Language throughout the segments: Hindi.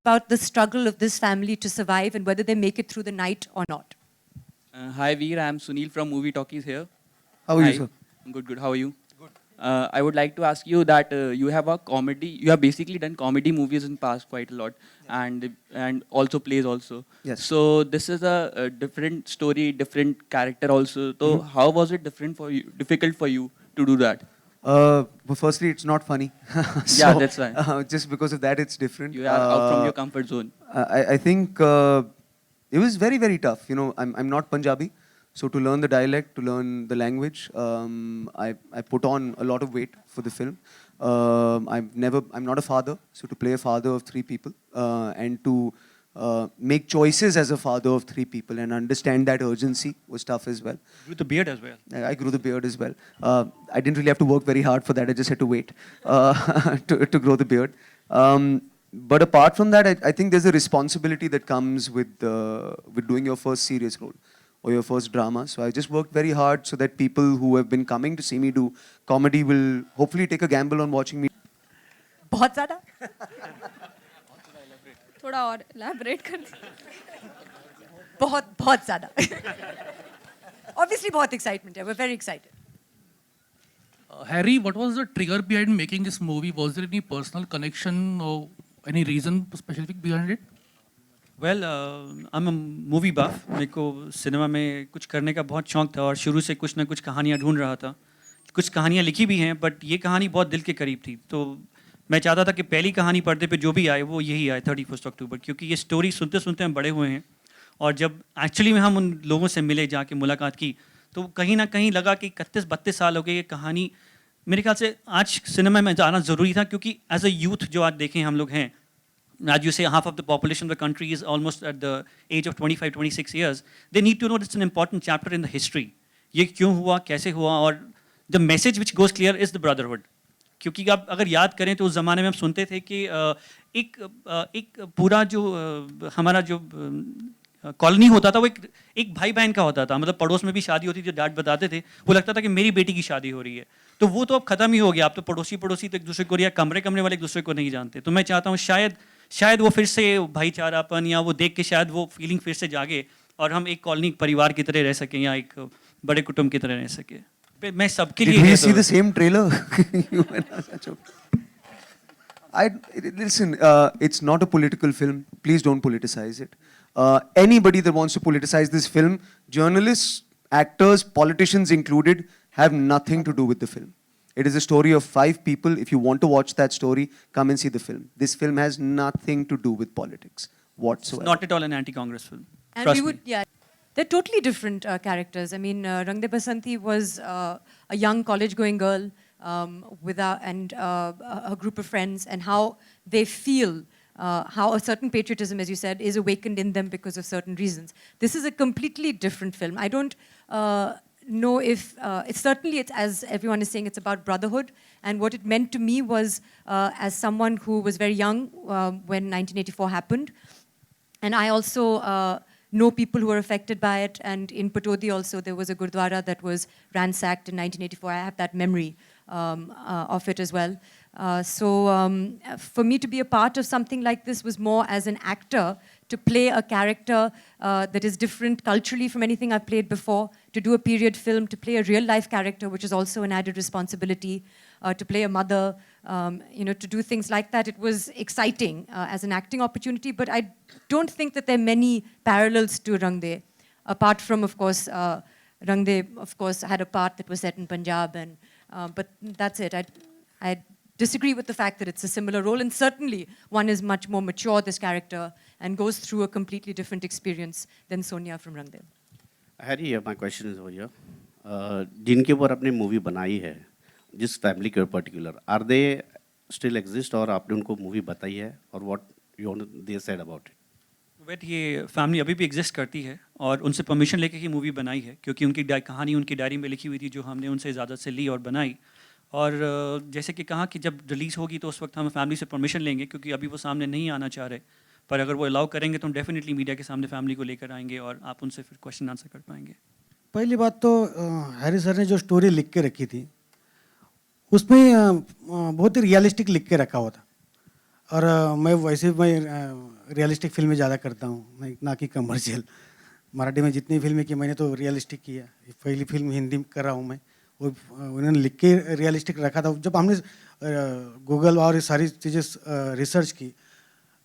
about the struggle of this family to survive and whether they make it through the night or not. Hi Veer, I'm Sunil from Movie Talkies here. How are Hi. you, sir? Good, good. How are you? Good. I would like to ask you that you have a comedy. You have basically done comedy movies in past quite a lot, and also plays also. Yes. So this is a different story, different character also. So how was it difficult for you to do that? Well, firstly, it's not funny. Yeah, that's right. Just because of that, it's different. You are out from your comfort zone. I think it was very, very tough. You know, I'm not Punjabi, so to learn the dialect, to learn the language, I put on a lot of weight for the film. I'm not a father, so to play a father of 3 people and to make choices as a father of 3 people and understand that urgency was tough as well. With the beard as well. I grew the beard as well. I didn't really have to work very hard for that. I just had to wait to grow the beard. But apart from that, I think there's a responsibility that comes with doing your first serious role or your first drama. So I just worked very hard so that people who have been coming to see me do comedy will hopefully take a gamble on watching me. बहुत ज़्यादा? थोड़ा और elaborate कर दीजिए. बहुत बहुत ज़्यादा. Obviously बहुत excitement है. We're very excited. Harry, what was the trigger behind making this movie? Was there any personal connection or any reason specific behind it? Well, I'm a movie buff. मेरे को सिनेमा में कुछ करने का बहुत शौक था और शुरू से कुछ ना कुछ कहानियाँ ढूंढ रहा था. कुछ कहानियाँ लिखी भी हैं, बट ये कहानी बहुत दिल के करीब थी. तो मैं चाहता था कि पहली कहानी पर्दे पे जो भी आए वो यही आए 31 अक्टूबर, क्योंकि ये स्टोरी सुनते सुनते हम बड़े हुए हैं. और जब एक्चुअली में हम उन लोगों से मिले, जाके मुलाकात की, तो कहीं ना कहीं लगा कि 31-32 साल हो गए ये कहानी. मेरे ख्याल से आज सिनेमा में जाना ज़रूरी था, क्योंकि एज अ यूथ जो आज देखें हम लोग हैं, as you say, half of the population of the country is almost at the age of 25-26 years. They need to know it's an important chapter in the history. ये क्यों हुआ, कैसे हुआ, और the message which goes clear is the brotherhood. क्योंकि आप अगर याद करें तो उस ज़माने में हम सुनते थे कि एक पूरा जो हमारा जो कॉलोनी होता था वो एक भाई बहन का होता था. मतलब पड़ोस में भी शादी होती थी, डैड बताते थे, वो लगता था कि मेरी बेटी की शादी हो रही है. तो वो तो अब ख़त्म ही हो गया. आप तो पड़ोसी तो एक दूसरे को, या कमरे वाले एक दूसरे को नहीं जानते. तो मैं चाहता हूँ शायद वो फिर से भाईचारापन या वो देख के शायद वो फीलिंग फिर से जागे और हम एक कॉलोनी परिवार की तरह रह सकें या एक बड़े कुटुंब की तरह रह सकें. मैं सबके लिए. Did we see the same trailer? Listen, it's not a political film. Please don't politicize it. Anybody that wants to politicize this film, journalists, actors, politicians included, have nothing to do with the film. It is a story of 5 people. If you want to watch that story, come and see the film. This film has nothing to do with politics whatsoever. Not at all an anti-Congress film. And Trust we would, me. yeah, they're totally different characters. I mean, Rang De Basanti was a young college-going girl with a group of friends, and how they feel, how a certain patriotism, as you said, is awakened in them because of certain reasons. This is a completely different film. I don't know if, it's as everyone is saying, it's about brotherhood. And what it meant to me was, as someone who was very young when 1984 happened, and I also know people who were affected by it. And in Patodi also, there was a Gurdwara that was ransacked in 1984. I have that memory of it as well. For me to be a part of something like this was more as an actor, to play a character that is different culturally from anything I've played before, to do a period film, to play a real-life character, which is also an added responsibility, to play a mother, to do things like that. It was exciting as an acting opportunity, but I don't think that there are many parallels to Rang De, apart from, of course, Rang De, of course, had a part that was set in Punjab, but that's it. I disagree with the fact that it's a similar role, and certainly one is much more mature, this character, and goes through a completely different experience than Sonia from Rang De. Harry, my question is over here. जिनके ऊपर आपने मूवी बनाई है, जिस फैमिली के particular, are they still exist, और आपने उनको मूवी बताई है, और what you they said about it? Wait ये फैमिली अभी भी एग्जिस्ट करती है, और उनसे परमिशन लेके ही मूवी बनाई है, क्योंकि उनकी कहानी उनकी डायरी में लिखी हुई थी, जो हमने उनसे इजाज़त से ली और बनाई. और जैसे कि कहा कि जब रिलीज़ होगी तो उस वक्त हम फैमिली से परमिशन लेंगे, क्योंकि अभी वो सामने नहीं आना चाह रहे. पर अगर वो अलाउ करेंगे तो हम डेफिनेटली मीडिया के सामने फैमिली को लेकर आएंगे और आप उनसे फिर क्वेश्चन आंसर कर पाएंगे. पहली बात तो हैरी सर ने जो स्टोरी लिख के रखी थी उसमें बहुत ही रियलिस्टिक लिख के रखा हुआ था. और मैं वैसे मैं रियलिस्टिक फिल्में ज़्यादा करता हूँ, मैं ना कि कमर्शियल। मराठी में जितनी फिल्में की मैंने तो रियलिस्टिक किया। पहली फिल्म हिंदी में कर रहा हूँ मैं, वो उन्होंने लिख के रियलिस्टिक रखा था। जब हमने गूगल और ये सारी चीज़ें रिसर्च की,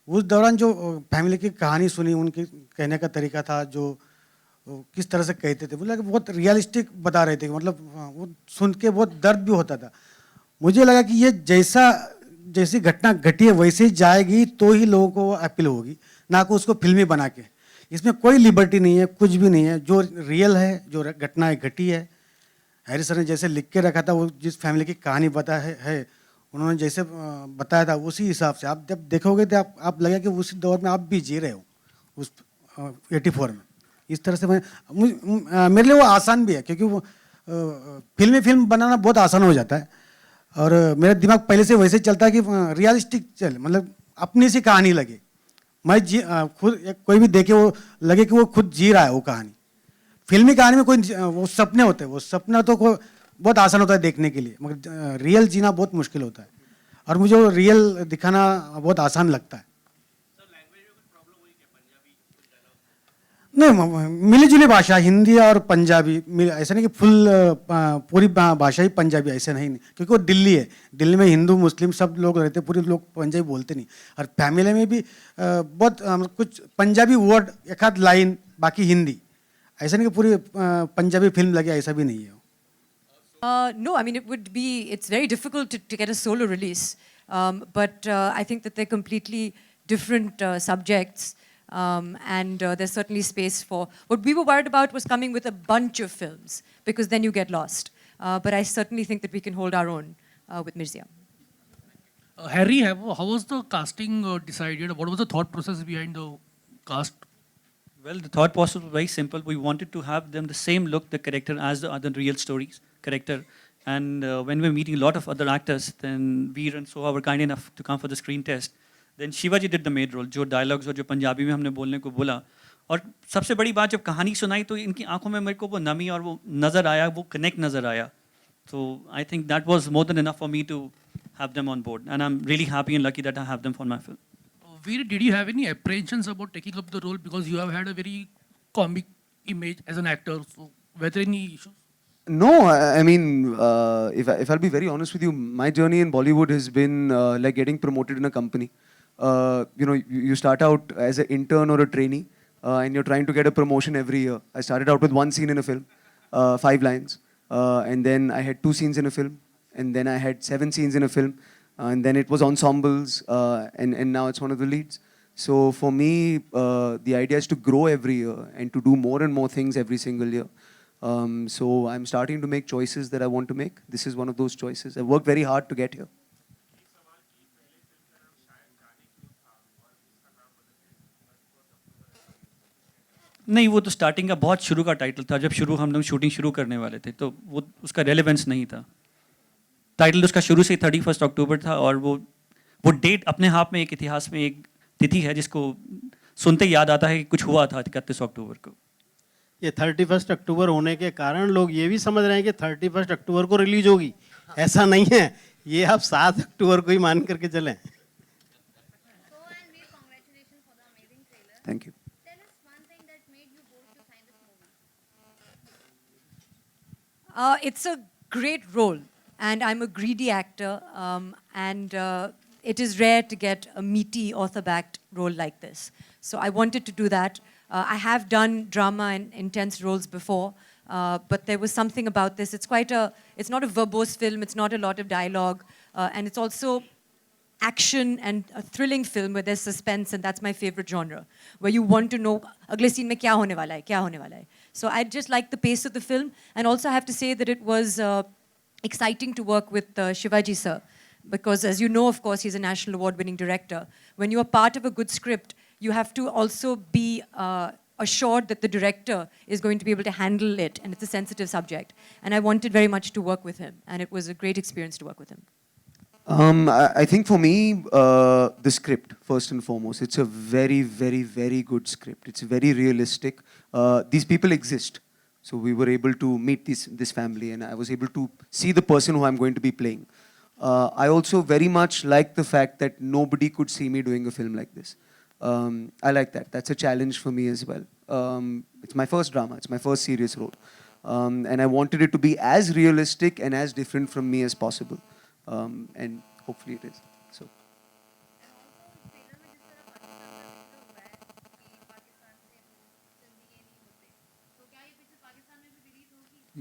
उस दौरान जो फैमिली की कहानी सुनी, उनके कहने का तरीका था, जो किस तरह से कहते थे, बोला कि बहुत रियलिस्टिक बता रहे थे। मतलब वो सुन के बहुत दर्द भी होता था। मुझे लगा कि ये जैसी घटना घटी है वैसे ही जाएगी तो ही लोगों को अपील होगी, ना कि उसको फिल्मी बना के। इसमें कोई लिबर्टी नहीं है, कुछ भी नहीं है। जो रियल है, जो घटना घटी है, हैरी सर ने जैसे लिख के रखा था, वो जिस फैमिली की कहानी बता है उन्होंने जैसे बताया था, उसी हिसाब से आप जब देखोगे तो आप लगेगा कि उसी दौर में आप भी जी रहे हो, उस 84 में। इस तरह से मेरे लिए वो आसान भी है, क्योंकि वो फिल्म बनाना बहुत आसान हो जाता है। और मेरा दिमाग पहले से वैसे चलता है कि रियलिस्टिक चले, मतलब अपनी सी कहानी लगे। मैं खुद कोई भी देखे वो लगे कि वो खुद जी रहा है वो कहानी। फिल्मी कहानी में कोई वो सपने होते हैं, वो सपना तो बहुत आसान होता है देखने के लिए, मगर रियल जीना बहुत मुश्किल होता है। और मुझे वो रियल दिखाना बहुत आसान लगता है। नहीं, मिली जुली भाषा, हिंदी और पंजाबी ऐसा नहीं कि पूरी भाषा ही पंजाबी, ऐसा नहीं, क्योंकि वो दिल्ली है। दिल्ली में हिंदू मुस्लिम सब लोग रहते, पूरे लोग पंजाबी बोलते नहीं। और फैमिली में भी बहुत कुछ पंजाबी वर्ड, एक आध लाइन, बाकी हिंदी। ऐसा नहीं कि पूरी पंजाबी फिल्म लगे, ऐसा भी नहीं है। No, I mean, it's very difficult to get a solo release. But I think that they're completely different subjects. And there's certainly space for... What we were worried about was coming with a bunch of films, because then you get lost. But I certainly think that we can hold our own with Mirzia. Harry, how was the casting decided? What was the thought process behind the cast? Well, the thought process was very simple. We wanted to have them the same look, the character, as the other real stories character. And when we were meeting a lot of other actors, then Veer and Soha were kind enough to come for the screen test. Then Shivaji did the main role, जो dialogues और जो पंजाबी में हमने बोलने को बोला। और सबसे बड़ी बात, जब कहानी सुनाई तो इनकी आंखों में मेरे को वो नमी और वो नज़र आया, वो कनेक्ट नज़र आया। So I think that was more than enough for me to have them on board. And I'm really happy and lucky that I have them for my film. Veer, did you have any apprehensions about taking up the role, because you have had a very comic image as an actor? So were there any issues? No, I mean, if I'll be very honest with you, my journey in Bollywood has been like getting promoted in a company. You start out as an intern or a trainee, and you're trying to get a promotion every year. I started out with one scene in a film, 5 lines, and then I had 2 scenes in a film, and then I had 7 scenes in a film, and then it was ensembles, and now it's one of the leads. So for me, the idea is to grow every year and to do more and more things every single year. So I'm starting to make choices that I want to make. This is one of those choices. I've worked very hard to get here. नहीं, वो तो स्टार्टिंग का बहुत शुरू का टाइटल था। जब हम लोग शूटिंग शुरू करने वाले थे तो वो उसका रेलेवेंस नहीं था। टाइटल उसका शुरू से 31 अक्टूबर था, और वो डेट अपने आप में एक इतिहास में एक तिथि है जिसको सुनते याद आता है कि कुछ हुआ था 31 अक्टूबर को। ये 31 अक्टूबर होने के कारण लोग ये भी समझ रहे हैं कि 31 अक्टूबर को रिलीज होगी। ऐसा नहीं है, ये आप 7 अक्टूबर को ही मान करके चलें। Thank you. It's a great role, and I'm a greedy actor, and it is rare to get a meaty author-backed role like this. So I wanted to do that. I have done drama and intense roles before, but there was something about this. It's not a verbose film, it's not a lot of dialogue, and it's also action and a thrilling film where there's suspense, and that's my favorite genre, where you want to know agle scene mein kya hone wala hai. So I just like the pace of the film, and also I have to say that it was exciting to work with Shivaji sir, because as you know, of course, he's a national award-winning director. When you are part of a good script, you have to also be assured that the director is going to be able to handle it, and it's a sensitive subject. And I wanted very much to work with him, and it was a great experience to work with him. I think for me, the script, first and foremost, it's a very, very, very good script. It's very realistic. These people exist. So we were able to meet this family, and I was able to see the person who I'm going to be playing. I also very much like the fact that nobody could see me doing a film like this. I like that. That's a challenge for me as well. It's my first drama. It's my first serious role. And I wanted it to be as realistic and as different from me as possible. And hopefully it is. So.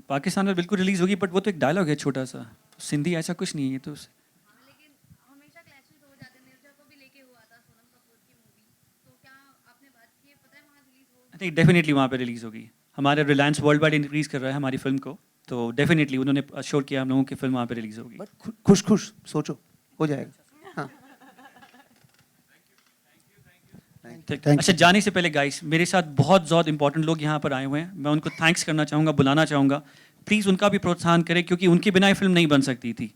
Pakistan में बिल्कुल रिलीज़ होगी, बट वो तो एक डायलॉग है छोटा सा, सिंधी ऐसा कुछ नहीं है तो आई थिंक डेफिनेटली वहाँ पे रिलीज़ होगी. हमारे रिलायंस वर्ल्ड वाइड इंक्रीज़ कर रहा है हमारी फिल्म को, तो डेफिनेटली उन्होंने अश्योर किया हम लोगों की फिल्म वहाँ पे रिलीज़ होगी. But खुश सोचो हो जाएगा. हाँ. अच्छा, जाने से पहले गाइस, मेरे साथ बहुत ज़्यादा इंपॉर्टेंट लोग यहाँ पर आए हुए हैं. मैं उनको थैंक्स करना चाहूँगा, बुलाना चाहूँगा. प्लीज़ उनका भी प्रोत्साहन करें, क्योंकि उनके बिना ये फिल्म नहीं बन सकती थी.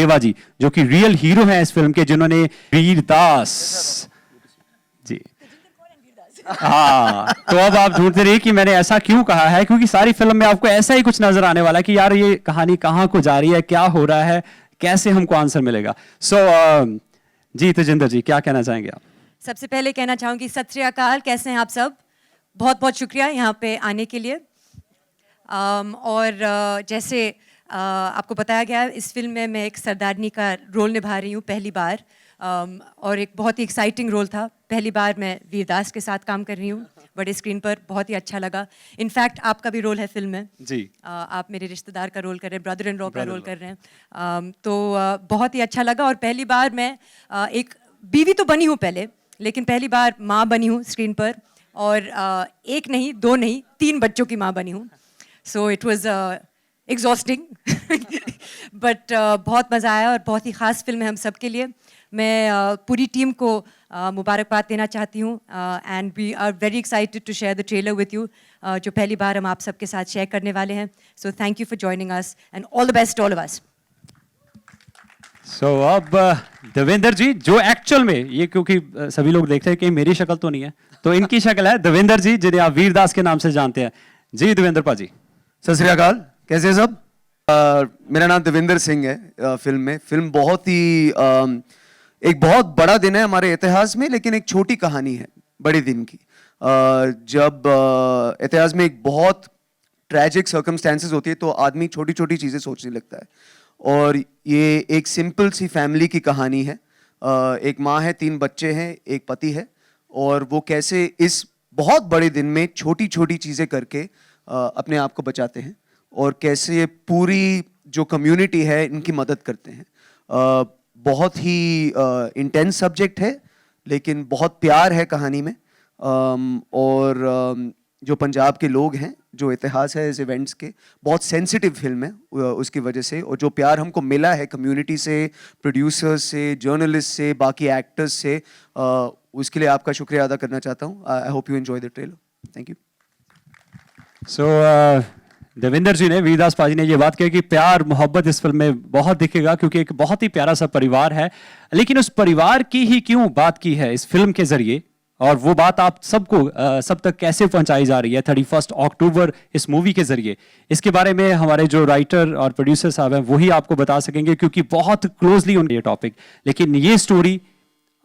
देवा जी, जो कि रियल हीरो हैं इस फिल्म के, जिन्होंने वीरदास जी, हाँ, तो अब आप ढूंढते रहिए कि मैंने ऐसा क्यों कहा है, क्योंकि सारी फिल्म में आपको ऐसा ही कुछ नजर आने वाला है कि यार ये कहानी कहाँ को जा रही है, क्या हो रहा है, कैसे हमको आंसर मिलेगा. सो जी तेजिंदर जी, क्या कहना चाहेंगे आप? सबसे पहले कहना चाहूँगी सत श्री अकाल, कैसे हैं आप सब? बहुत बहुत शुक्रिया यहाँ पे आने के लिए. और जैसे आपको बताया गया, इस फिल्म में मैं एक सरदारनी का रोल निभा रही हूँ पहली बार. और एक बहुत ही एक्साइटिंग रोल था. पहली बार मैं वीरदास के साथ काम कर रही हूँ बड़े स्क्रीन पर. बहुत ही अच्छा लगा. इनफैक्ट आपका भी रोल है फिल्म में जी. आप मेरे रिश्तेदार का रोल कर रहे हैं, ब्रदर इन लॉ का रोल कर रहे हैं. तो बहुत ही अच्छा लगा. और पहली बार मैं एक बीवी तो बनी हूँ पहले, लेकिन पहली बार माँ बनी हूँ स्क्रीन पर. और एक नहीं, दो नहीं, 3 बच्चों की माँ बनी हूँ. So it exhausting. But बहुत मज़ा आया और बहुत ही ख़ास फिल्म है हम सब के लिए. मैं पूरी टीम को मुबारकबाद देना चाहती हूँ and we are very excited to share the trailer with you जो पहली बार हम आप सबके साथ शेयर करने वाले हैं. So thank you for joining us and all the best all of us. So अब देवेंद्र जी जो एक्चुअल में ये क्योंकि सभी लोग देखते हैं कि मेरी शक्ल तो नहीं है तो इनकी शक्ल है देवेंद्र जी जिन्हें आप वीरदास के नाम से जानते हैं. जी देवेंद्र पाजी. सत श्री अकाल, कैसे हैं सब? मेरा नाम देवेंद्र सिंह है. फिल्म बहुत ही एक बहुत बड़ा दिन है हमारे इतिहास में, लेकिन एक छोटी कहानी है बड़े दिन की. जब इतिहास में एक बहुत ट्रैजिक सर्कमस्टेंसेस होती है तो आदमी छोटी छोटी चीज़ें सोचने लगता है. और ये एक सिंपल सी फैमिली की कहानी है. एक माँ है, 3 बच्चे हैं, एक पति है, और वो कैसे इस बहुत बड़े दिन में छोटी छोटी चीज़ें करके अपने आप को बचाते हैं और कैसे ये पूरी जो कम्युनिटी है इनकी मदद करते हैं. बहुत ही इंटेंस सब्जेक्ट है लेकिन बहुत प्यार है कहानी में. और जो पंजाब के लोग हैं, जो इतिहास है इस इवेंट्स के, बहुत सेंसिटिव फिल्म है उसकी वजह से. और जो प्यार हमको मिला है कम्युनिटी से, प्रोड्यूसर्स से, जर्नलिस्ट से, बाकी एक्टर्स से, उसके लिए आपका शुक्रिया अदा करना चाहता हूँ. I hope you enjoy the trailer. Thank you. So Devendra ji ने, वीरदास पाजी ने ये बात कही कि प्यार मोहब्बत इस फिल्म में बहुत दिखेगा क्योंकि एक बहुत ही प्यारा सा परिवार है. लेकिन उस परिवार की ही क्यों बात की है इस फिल्म के जरिए, और वो बात आप सबको सब तक कैसे पहुंचाई जा रही है 31 अक्टूबर इस मूवी के जरिए, इसके बारे में हमारे जो राइटर और प्रोड्यूसर साहब हैं वही आपको बता सकेंगे क्योंकि बहुत क्लोजली उनके ये टॉपिक. लेकिन ये स्टोरी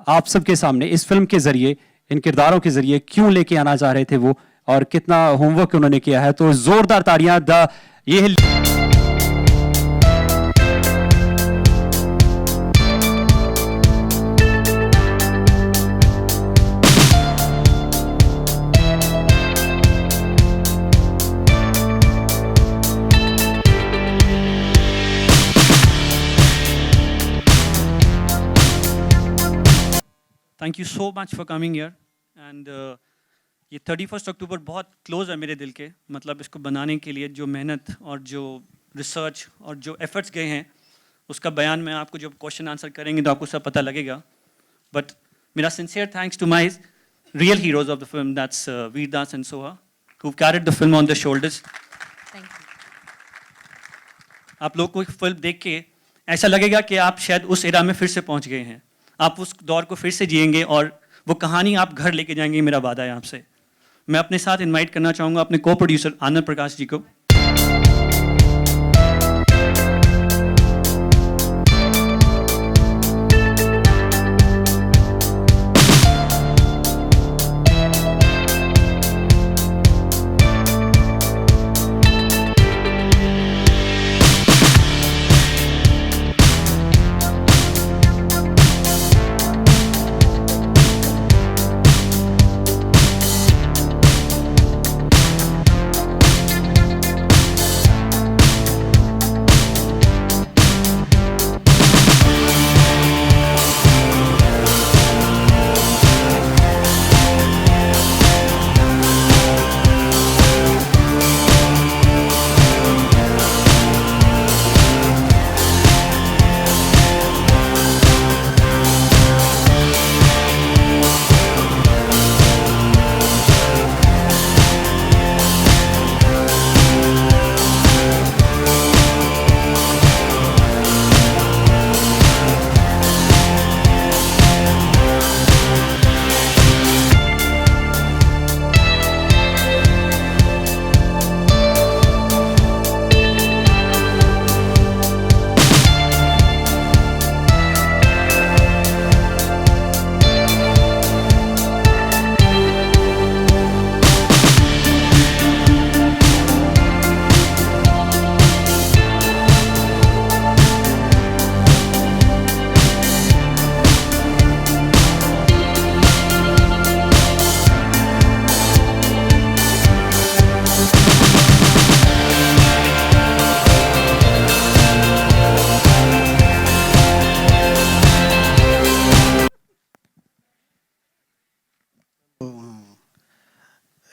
आप सबके सामने इस फिल्म के जरिए, इन किरदारों के जरिए क्यों लेके आना चाह रहे थे वो, और कितना होमवर्क उन्होंने किया है. तो जोरदार तालियां ये thank you so much for coming here. And ये 31 अक्टूबर बहुत क्लोज है मेरे दिल के. मतलब इसको बनाने के लिए जो मेहनत और जो रिसर्च और जो एफर्ट्स गए हैं उसका बयान मैं आपको जब क्वेश्चन आंसर करेंगे तो आपको सब पता लगेगा. बट मेरा sincere thanks to my real heroes of the film, that's Vir Das and Soha, who carried the film on their shoulders. Thank you. आप लोग को फिल्म देख के ऐसा लगेगा कि आप शायद उस एरा में फिर से पहुंच गए हैं. आप उस दौर को फिर से जिएंगे और वो कहानी आप घर लेके जाएंगे. मेरा वादा है आपसे. मैं अपने साथ इनवाइट करना चाहूँगा अपने को प्रोड्यूसर आनंद प्रकाश जी को.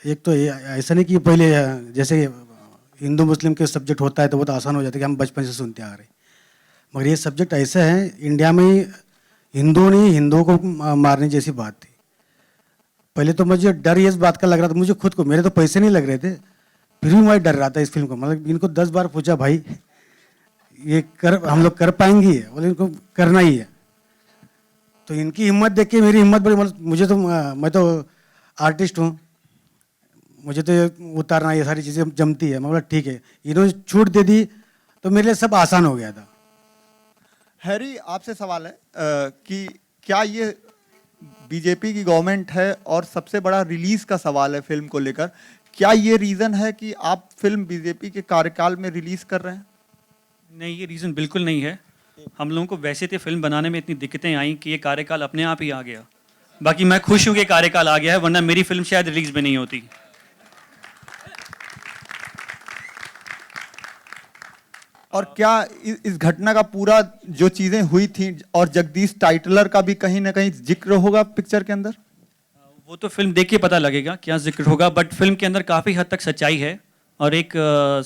एक तो ऐसा नहीं कि पहले जैसे हिंदू मुस्लिम के सब्जेक्ट होता है तो बहुत आसान हो जाता है कि हम बचपन से सुनते आ रहे हैं, मगर ये सब्जेक्ट ऐसे हैं इंडिया में हिंदू नहीं हिंदुओं को मारने जैसी बात थी। पहले तो मुझे डर ये इस बात का लग रहा था, मुझे खुद को, मेरे तो पैसे नहीं लग रहे थे, फिर भी मैं डर रहा था इस फिल्म को। मतलब इनको 10 बार पूछा भाई ये हम लोग कर पाएंगे, बोले इनको करना ही है। तो इनकी हिम्मत देख के मेरी हिम्मत बड़ी, मतलब मुझे तो मैं तो आर्टिस्ट हूँ, मुझे तो ये उतारना ये सारी चीज़ें जमती है। मैं बोला ठीक है, इन्होंने छूट दे दी तो मेरे लिए सब आसान हो गया था। हैरी, आपसे सवाल है कि क्या ये बीजेपी की गवर्नमेंट है और सबसे बड़ा रिलीज का सवाल है फिल्म को लेकर, क्या ये रीज़न है कि आप फिल्म बीजेपी के कार्यकाल में रिलीज कर रहे हैं? नहीं, ये रीज़न बिल्कुल नहीं है। हम लोगों को वैसे तो फिल्म बनाने में इतनी दिक्कतें आई कि ये कार्यकाल अपने आप ही आ गया। बाकी मैं खुश हूँ कि कार्यकाल आ गया है, वरना मेरी फिल्म शायद रिलीज भी नहीं होती। और क्या इस घटना का पूरा जो चीजें हुई थी और जगदीश टाइटलर का भी कहीं ना कहीं जिक्र होगा पिक्चर के अंदर? वो तो फिल्म देख के पता लगेगा क्या जिक्र होगा, बट फिल्म के अंदर काफ़ी हद तक सच्चाई है और एक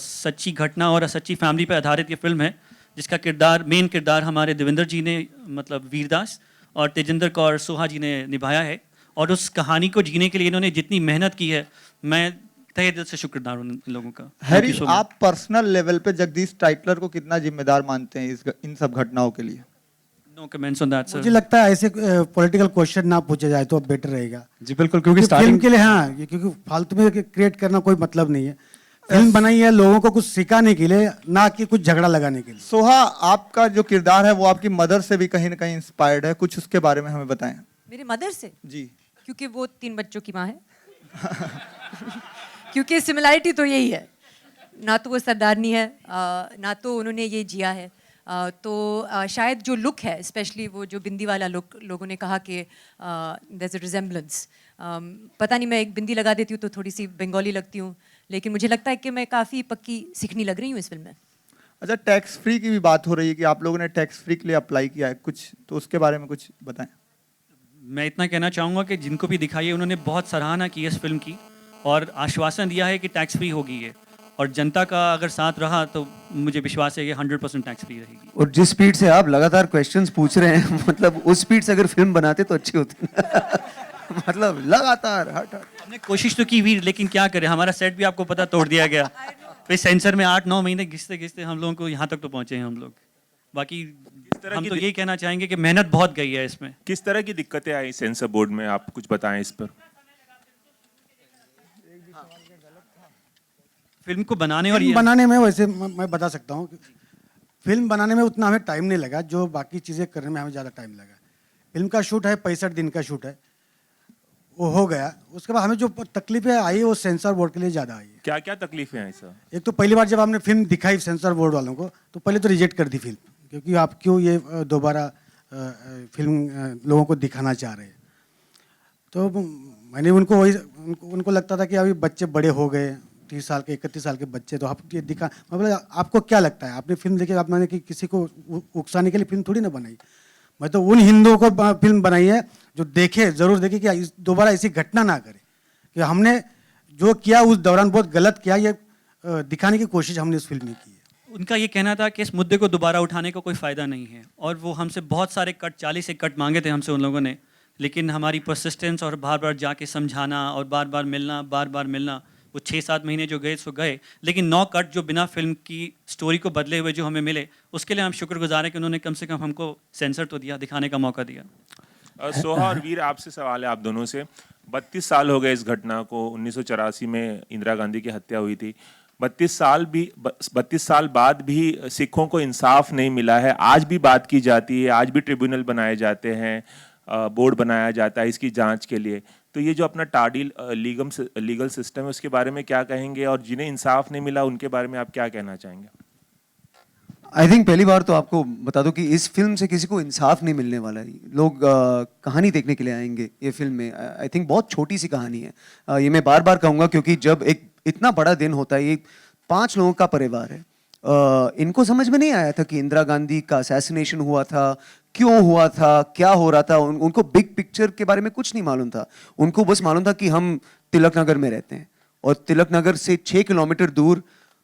सच्ची घटना और सच्ची फैमिली पर आधारित ये फिल्म है, जिसका किरदार, मेन किरदार हमारे देवेंद्र जी ने, मतलब वीरदास, और तेजिंदर कौर सोहा जी ने निभाया है। और उस कहानी को जीने के लिए इन्होंने जितनी मेहनत की है, मैं तहे दिल से शुक्रगुजार हूं इन लोगों का। हैरी, आप पर्सनल लेवल पे जगदीश टाइटलर को कितना जिम्मेदार मानते हैं इन सब घटनाओं के लिए? No comments on that sir. मुझे लगता है ऐसे पॉलिटिकल क्वेश्चन ना पूछा जाए तो बेटर रहेगा। जी बिल्कुल, क्योंकि फिल्म के लिए, हाँ, क्योंकि फालतू में क्रिएट करना कोई मतलब नहीं है। फिल्म बनाई है लोगों को कुछ सिखाने के लिए, ना कि कुछ झगड़ा लगाने के लिए। सोहा, आपका जो किरदार है वो आपकी मदर से भी कहीं ना कहीं इंस्पायर्ड है, कुछ उसके बारे में हमें बताएं। मेरी मदर से? जी। क्योंकि वो 3 बच्चों की माँ है। क्योंकि सिमिलैरिटी तो यही है, ना तो वो सरदारनी है, ना तो उन्होंने ये जिया है। तो शायद जो लुक है, स्पेशली वो जो बिंदी वाला लुक, लोगों ने कहा कि देयर इज अ रिजेम्बलेंस। पता नहीं, मैं एक बिंदी लगा देती हूँ तो थोड़ी सी बंगाली लगती हूँ, लेकिन मुझे लगता है कि मैं काफ़ी पक्की सीखनी लग रही हूँ इस फिल्म में। अच्छा, टैक्स फ्री की भी बात हो रही है कि आप लोगों ने टैक्स फ्री के लिए अप्लाई किया है कुछ, तो उसके बारे में कुछ बताएं। मैं इतना कहना चाहूँगा कि जिनको भी दिखाई है उन्होंने बहुत सराहना की है इस फिल्म की और आश्वासन दिया है कि टैक्स फ्री होगी ये, और जनता का अगर साथ रहा तो मुझे विश्वास है कि 100% टैक्स फ्री रहेगी। और जिस स्पीड से आप लगातार क्वेश्चंस पूछ रहे हैं, मतलब उस स्पीड से अगर फिल्म बनाते तो अच्छी होती। मतलब लगातार हट हट। हमने कोशिश तो की वीर, लेकिन क्या करें, हमारा सेट भी आपको पता तोड़ दिया गया। फिर सेंसर में 8-9 महीने घिसते घिसते हम लोगों को यहाँ तक तो पहुँचे हैं हम लोग। बाकी हम तो यही कहना चाहेंगे कि मेहनत बहुत गई है इसमें। किस तरह की दिक्कतें आई सेंसर बोर्ड में, आप कुछ बताएं इस पर। फिल्म को बनाने और बनाने में वैसे मैं बता सकता हूँ, फिल्म बनाने में उतना हमें टाइम नहीं लगा जो बाकी चीज़ें करने में हमें ज़्यादा टाइम लगा। फिल्म का शूट है 65 दिन का शूट है, वो हो गया। उसके बाद हमें जो तकलीफें आई वो सेंसर बोर्ड के लिए ज़्यादा आई है। क्या क्या तकलीफें आई सर? एक तो पहली बार जब हमने फिल्म दिखाई सेंसर बोर्ड वालों को, तो पहले तो रिजेक्ट कर दी फिल्म, क्योंकि आप क्यों ये दोबारा फिल्म लोगों को दिखाना चाह रहे हैं। तो मैंने उनको लगता था कि अभी बच्चे बड़े हो गए, 30 साल के 31 साल के बच्चे, तो आप ये दिखा, मतलब आपको क्या लगता है, आपने फिल्म देखी, आप मैंने कि किसी को उकसाने के लिए फिल्म थोड़ी ना बनाई। मैं तो उन हिंदुओं को फिल्म बनाई है जो देखे, जरूर देखे कि दोबारा ऐसी घटना ना करे, कि हमने जो किया उस दौरान बहुत गलत किया, ये दिखाने की कोशिश हमने इस फिल्म में की है। उनका ये कहना था कि इस मुद्दे को दोबारा उठाने का कोई फ़ायदा नहीं है, और वो हमसे बहुत सारे कट, 40 एक कट मांगे थे हमसे उन लोगों ने, लेकिन हमारी परसिस्टेंस और बार बार जाके समझाना और बार बार मिलना, वो 6-7 महीने जो गए सो गए, लेकिन 9 कट जो बिना फिल्म की स्टोरी को बदले हुए जो हमें मिले, उसके लिए हम शुक्रगुजार हैं कि उन्होंने कम से कम हमको सेंसर तो दिया, दिखाने का मौका दिया। सोहा और वीर, आपसे सवाल है आप दोनों से। 32 साल हो गए इस घटना को, 1984 में इंदिरा गांधी की हत्या हुई थी। 32 साल बाद भी सिखों को इंसाफ नहीं मिला है। आज भी बात की जाती है, आज भी ट्रिब्यूनल बनाए जाते हैं, बोर्ड बनाया जाता है इसकी जांच के लिए। तो ये जो अपना टार्डी लीगल सिस्टम है, उसके बारे में क्या कहेंगे, और जिन्हें इंसाफ नहीं मिला उनके बारे में आप क्या कहना चाहेंगे? आई थिंक पहली बार तो आपको बता दो कि इस फिल्म से किसी को इंसाफ नहीं मिलने वाला है। लोग कहानी देखने के लिए आएंगे ये फिल्म में। आई थिंक बहुत छोटी सी कहानी है। ये मैं बार बार कहूँगा, क्योंकि जब एक इतना बड़ा दिन होता है, ये 5 लोगों का परिवार है, इनको समझ में नहीं आया था कि इंदिरा गांधी का असैसिनेशन हुआ था, क्यों हुआ था, क्या हो रहा था। उनको बिग पिक्चर के बारे में कुछ नहीं मालूम था। उनको बस मालूम था कि हम तिलक नगर में रहते हैं, और तिलक नगर से 6 किलोमीटर दूर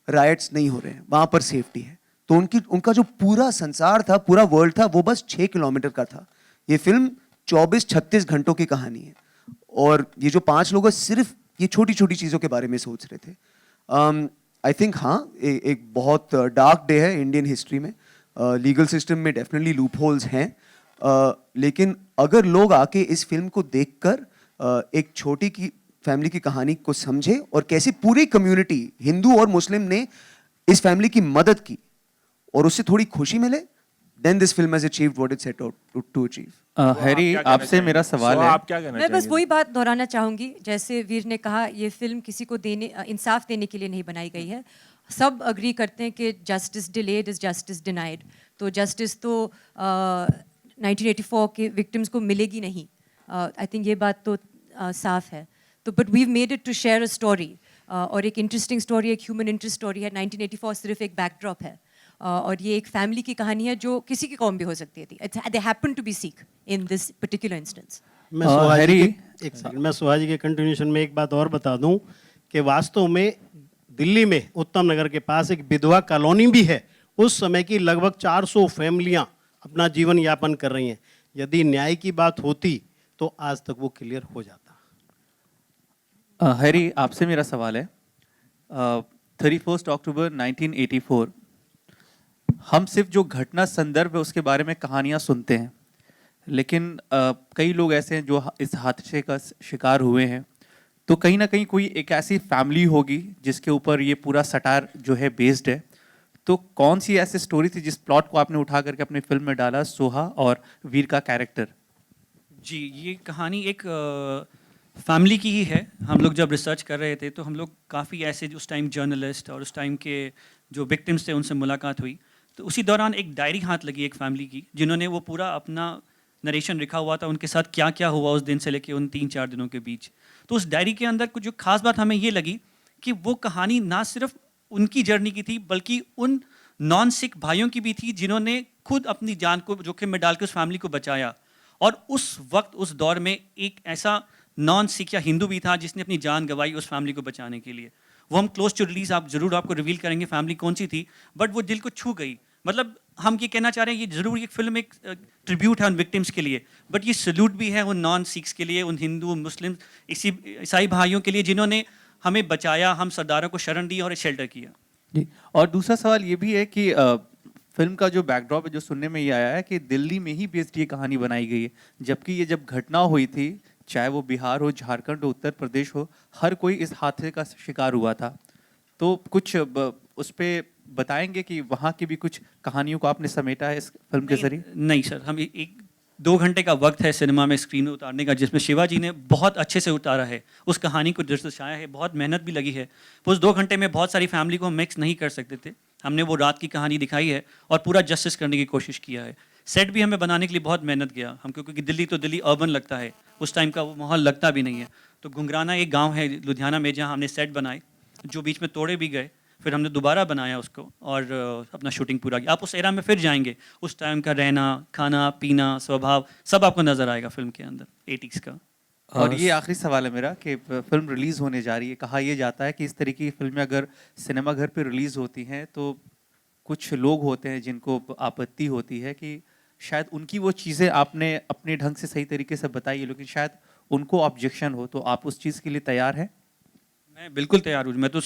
राइट्स नहीं हो रहे हैं, वहाँ पर सेफ्टी है। तो उनका जो पूरा संसार था, पूरा वर्ल्ड था, वो बस 6 किलोमीटर का था। ये फिल्म 24-36 घंटों की कहानी है, और ये जो 5 लोग हैं सिर्फ ये छोटी छोटी चीज़ों के बारे में सोच रहे थे। आई थिंक हाँ, एक बहुत डार्क डे है इंडियन हिस्ट्री में। लीगल सिस्टम में डेफिनेटली लूप होल्स हैं, लेकिन अगर लोग आके इस फिल्म को देखकर एक छोटी की फैमिली की कहानी को समझे और कैसे पूरी कम्युनिटी हिंदू और मुस्लिम ने इस फैमिली की मदद की और उससे थोड़ी खुशी मिले, then this film has achieved what it set out to achieve. Harry, आपसे मेरा सवाल है। आप क्या कहना मैं बस चाहेंगे? वही बात दोहराना चाहूंगी, जैसे वीर ने कहा, ये फिल्म किसी को इंसाफ देने के लिए नहीं बनाई गई है। सब अग्री करते हैं कि justice delayed is justice denied. तो जस्टिस तो 1984 के विक्टिम्स को मिलेगी नहीं। आई थिंक ये बात तो साफ है। तो but we made it to share a story, और एक इंटरेस्टिंग स्टोरी, एक ह्यूमन इंटरेस्ट स्टोरी है। 1984 सिर्फ एक बैकड्रॉप है, और ये एक फैमिली की कहानी है जो किसी की कौम भी हो सकती थी। They happen to be Sikh in this particular instance. मैं सुहा जी के कंटिन्यूशन में एक बात और बता दूं कि वास्तव में दिल्ली में उत्तम नगर के पास एक विधवा कॉलोनी भी है। उस समय की लगभग 400 फैमिलियां अपना जीवन यापन कर रही हैं। यदि न्याय की बात होती तो आज तक वो क्लियर हो जाता। हैरी, आपसे मेरा सवाल है। 31 अक्टूबर 1984, हम सिर्फ जो घटना संदर्भ है उसके बारे में कहानियां सुनते हैं, लेकिन कई लोग ऐसे हैं जो इस हादसे का शिकार हुए हैं। तो कहीं ना कहीं कोई एक ऐसी फैमिली होगी जिसके ऊपर ये पूरा सटार जो है बेस्ड है। तो कौन सी ऐसी स्टोरी थी जिस प्लॉट को आपने उठा करके अपनी फिल्म में डाला, सोहा और वीर का कैरेक्टर? जी, ये कहानी एक फैमिली की ही है। हम लोग जब रिसर्च कर रहे थे तो हम लोग काफ़ी ऐसे उस टाइम जर्नलिस्ट और उस टाइम के जो विक्टिम्स थे उनसे मुलाकात हुई। तो उसी दौरान एक डायरी हाथ लगी एक फैमिली की, जिन्होंने वो पूरा अपना नरेशन लिखा हुआ था, उनके साथ क्या क्या हुआ उस दिन से लेके उन 3-4 दिनों के बीच। तो उस डायरी के अंदर कुछ जो खास बात हमें ये लगी कि वो कहानी ना सिर्फ उनकी जर्नी की थी, बल्कि उन नॉन सिख भाइयों की भी थी जिन्होंने खुद अपनी जान को जोखिम में डाल के उस फैमिली को बचाया। और उस वक्त उस दौर में एक ऐसा नॉन सिख या हिंदू भी था जिसने अपनी जान गंवाई उस फैमिली को बचाने के लिए। वो हम क्लोज टू रिलीज आप जरूर आपको रिवील करेंगे फैमिली कौन सी थी, बट वो दिल को छू गई। मतलब हम ये कहना चाह रहे हैं, ये जरूर एक फिल्म एक ट्रिब्यूट है उन विक्टिम्स के लिए, बट ये सल्यूट भी है उन नॉन सिख्स के लिए, उन हिंदू मुस्लिम ईसाई भाइयों के लिए जिन्होंने हमें बचाया, हम सरदारों को शरण दी और शेल्टर किया। जी, और दूसरा सवाल ये भी है कि फिल्म का जो बैकड्रॉप है, जो सुनने में ये आया है कि दिल्ली में ही बेस्ड ये कहानी बनाई गई है, जबकि ये जब घटना हुई थी, चाहे वो बिहार हो, झारखंड हो, उत्तर प्रदेश हो, हर कोई इस हादसे का शिकार हुआ था। तो कुछ उस पर बताएंगे कि वहाँ की भी कुछ कहानियों को आपने समेटा है इस फिल्म के जरिए? नहीं सर, हम 1-2 घंटे का वक्त है सिनेमा में स्क्रीन उतारने का, जिसमें शिवाजी ने बहुत अच्छे से उतारा है उस कहानी को, दर्शाया है, बहुत मेहनत भी लगी है। उस 2 घंटे में बहुत सारी फैमिली को हम मिक्स नहीं कर सकते थे। हमने वो रात की कहानी दिखाई है और पूरा जस्टिस करने की कोशिश किया है। सेट भी हमें बनाने के लिए बहुत मेहनत गया हमको, क्योंकि दिल्ली तो दिल्ली अर्बन लगता है, उस टाइम का वो माहौल लगता भी नहीं है। तो घुंघराना एक गाँव है लुधियाना में, जहाँ हमने सेट बनाए, जो बीच में तोड़े भी गए, फिर हमने दोबारा बनाया उसको और अपना शूटिंग पूरा किया। आप उस एरा में फिर जाएंगे, उस टाइम का रहना, खाना पीना, स्वभाव सब आपको नजर आएगा फिल्म के अंदर 80s का। और ये आखिरी सवाल है मेरा कि फिल्म रिलीज होने जा रही है, कहा यह जाता है कि इस तरीके की फिल्में अगर सिनेमा घर पे रिलीज होती हैं तो कुछ लोग होते हैं जिनको आपत्ति होती है कि शायद उनकी वो चीज़ें आपने अपने ढंग से सही तरीके से बताई है, लेकिन शायद उनको ऑब्जेक्शन हो, तो आप उस चीज़ के लिए तैयार हैं? मैं बिल्कुल तैयार हूँ। मैं तो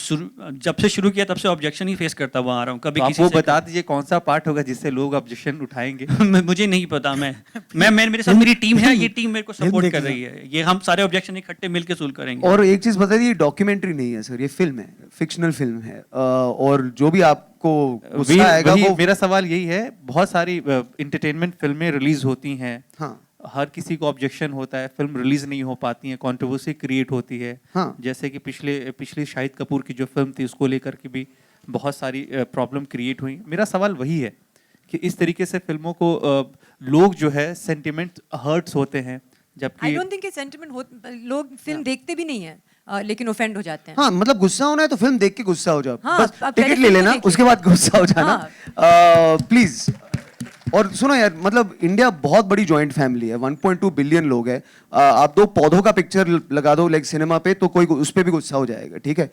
जब से शुरू किया तब से ऑब्जेक्शन ही फेस करता हुआ आ रहा हूँ। कभी तो किसी आप वो से बता दीजिए कौन सा पार्ट होगा जिससे लोग ऑब्जेक्शन उठाएंगे? मुझे नहीं पता। मैं मेरे साथ मेरी टीम है, ये टीम मेरे को सपोर्ट कर रही है। ये हम सारे ऑब्जेक्शन इकट्ठे मिलकर सोल्व करेंगे। और एक चीज बता दीजिए, डॉक्यूमेंट्री नहीं है सर, ये फिल्म है, फिक्शनल फिल्म है। और जो भी आपको गुस्सा आएगा वो, मेरा सवाल यही है, बहुत सारी इंटरटेनमेंट फिल्में रिलीज होती हैं, हाँ, हर किसी को ऑब्जेक्शन होता है, फिल्म रिलीज नहीं हो पाती है, कंट्रोवर्सी क्रिएट होती है। हाँ, जैसे कि पिछली शाहिद कपूर की जो फिल्म थी उसको लेकर के भी बहुत सारी प्रॉब्लम क्रिएट हुई। मेरा सवाल वही है कि इस तरीके से फिल्मों को लोग जो है सेंटिमेंट हर्ट्स होते हैं, जबकि आई डोंट थिंक कि सेंटिमेंट लोग फिल्म देखते भी नहीं है, लेकिन ऑफेंड हो जाते हैं। हाँ, मतलब गुस्सा होना है तो फिल्म देख के गुस्सा हो जाओ। हाँ, बस टिकट ले लेना, उसके बाद गुस्सा हो जाना, प्लीज। और सुनो यार, मतलब इंडिया बहुत बड़ी जॉइंट फैमिली है, 1.2 बिलियन लोग हैं। आप 2 पौधों का पिक्चर लगा दो लाइक सिनेमा पे तो कोई उस पे भी गुस्सा हो जाएगा, ठीक है?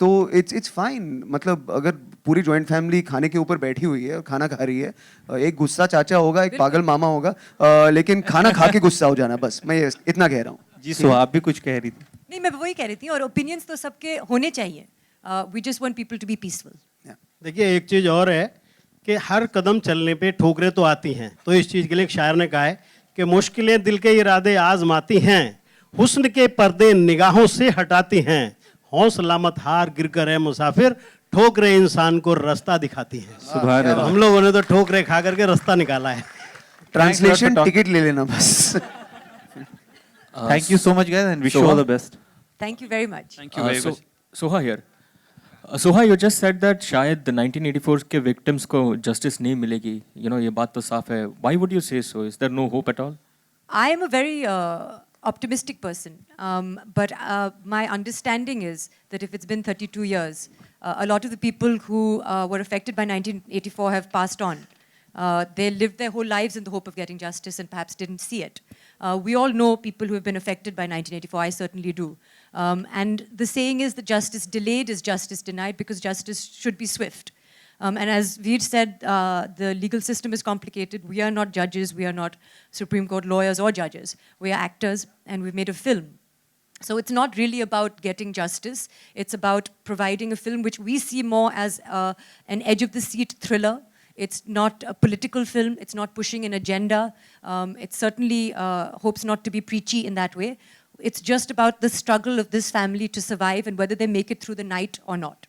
तो it's fine. मतलब अगर पूरी जॉइंट फैमिली खाने के ऊपर बैठी हुई है और खाना खा रही है, एक गुस्सा चाचा होगा, एक पागल मामा होगा, लेकिन खाना खा के गुस्सा हो जाना, बस मैं इतना कह रहा हूँ. जी सो आप भी कुछ कह रही थी. नहीं, मैं वही कह रही थी, और ओपिनियंस तो सबके होने चाहिए. We just want people to be peaceful. देखिए एक चीज़ और है कि हर कदम चलने पे ठोकरें तो आती हैं. तो इस चीज़ के लिए एक शायर ने कहा है कि मुश्किलें दिल के इरादे आजमाती हैं, हुस्न के पर्दे निगाहों से हटाती हैं, हौसला मत हार गिर कर है मुसाफिर, ठोकरें इंसान को रास्ता दिखाती हैं. सुभान अल्लाह. हम लोगों ने तो ठोकरें खा करके रास्ता निकाला है. ट्रांसलेशन टिकट ले लेना बस. Thank you so much guys and wish you all the best. Thank you very much. Thank you very much. Soha here. Soha, you just said that शायद the 1984 के victims को justice नहीं मिलेगी. You know, ये बात तो साफ है. Why would you say so? Is there no hope at all? I am a very optimistic person, but my understanding is that if it's been 32 years, a lot of the people who were affected by 1984 have passed on. They lived their whole lives in the hope of getting justice and perhaps didn't see it. We all know people who have been affected by 1984. I certainly do. And the saying is that justice delayed is justice denied, because justice should be swift. And as Veer said, the legal system is complicated. We are not judges. We are not Supreme Court lawyers or judges. We are actors, and we've made a film. So it's not really about getting justice. It's about providing a film which we see more as an edge-of-the-seat thriller. It's not a political film. It's not pushing an agenda. It certainly hopes not to be preachy in that way. It's just about the struggle of this family to survive and whether they make it through the night or not.